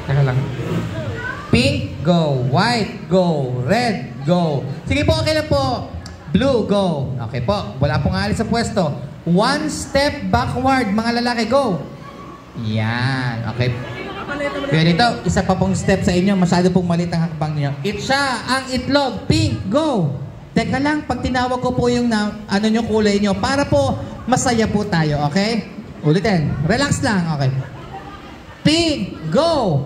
Teka lang. Pink, go. White, go. Red, go. Sige po, okay lang po. Blue, go. Okay po. Wala pong alis sa pwesto. 1 step backward, mga lalaki, go. Yan. Okay. Kaya dito, isa pa pong step sa inyo. Masyado pong malit ang hakbang niyo. Itsa, ang itlog. Pink, go. Teka lang, pag tinawag ko po yung ano nyo kulay nyo, para po masaya po tayo, okay? Ulitin. Relax lang, okay. Pink, go.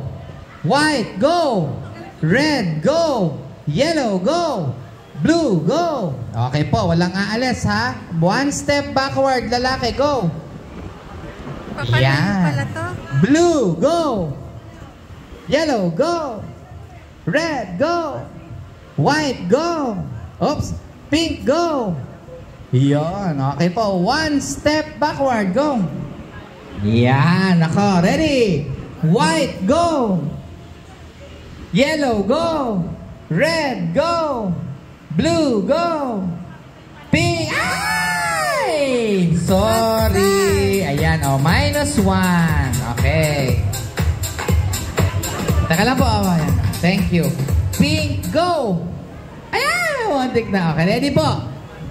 White, go. Red, go. Yellow, go. Blue, go. Okay po, walang aalis ha. 1 step backward, lalaki, go. Yan. Blue, go. Yellow, go. Red, go. White, go. Oops. Pink, go. Yan. Okay po. 1 step backward, go. Yan. Ako. Ready? White, go. Yellow, go. Red, go. Blue, go. Pink. Ay! Sorry. Ayan. Oh, -1. Okay. Taka lang po. Oh, ayan. Thank you. Pink, go. Ayan. Wantik na. Okay. Ready po.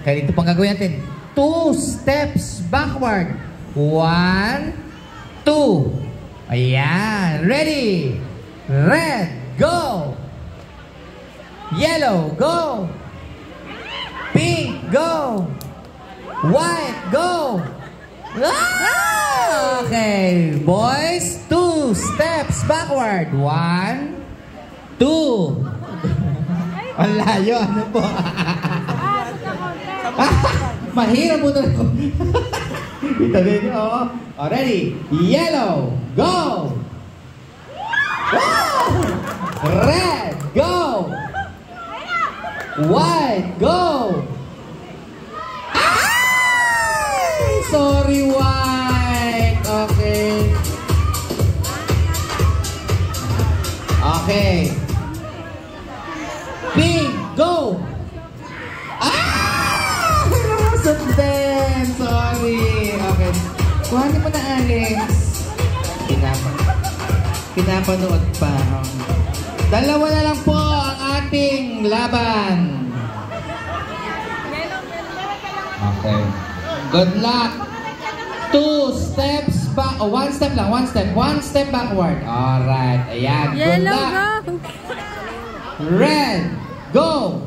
Kaya dito pang gagawin natin. 2 steps backward. 1, 2. Ayan. Ready. Red, go. Yellow, go. Pink, go. White, go. Ah! Okay. Boys, 2 steps backward. 1, 2. Ang layo. Ano po? Mahirap po talaga. Ito din. Oh. Ready? Yellow, go. Wow! Red, go. White, go. Ay! Sorry, white. Okay. Okay. Pink, go. Ah! Nasot din. Sorry. Okay. Kuhanin mo na, Alex. Pinapanood pa. Dalawa na lang po ang ating laban. Okay. Good luck. 2 steps back. Oh, 1 step lang. 1 step. 1 step backward. Alright. Ayan. Good luck. Red. Go.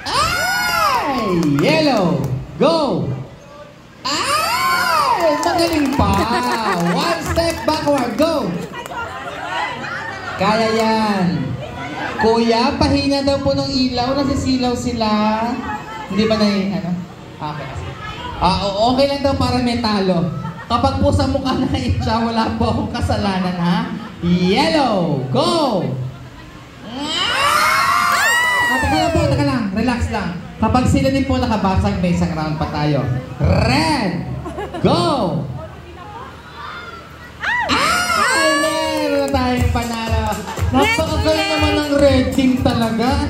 Ay! Yellow. Go. Ay! Magaling pa. 1 step backward. Go. Kaya yan. Kuya, pahina daw po ng ilaw. Nasisilaw sila. Hindi ba na ano? Okay. Okay lang daw para may talo. Kapag po sa mukha na itsa, wala po akong kasalanan, ha? Yellow, go! Taka lang. Relax lang. Kapag sila din po nakabasag, may isang round pa tayo. Red, go! Ay, meron tayong panalo. Napakagaling naman ng red team talaga.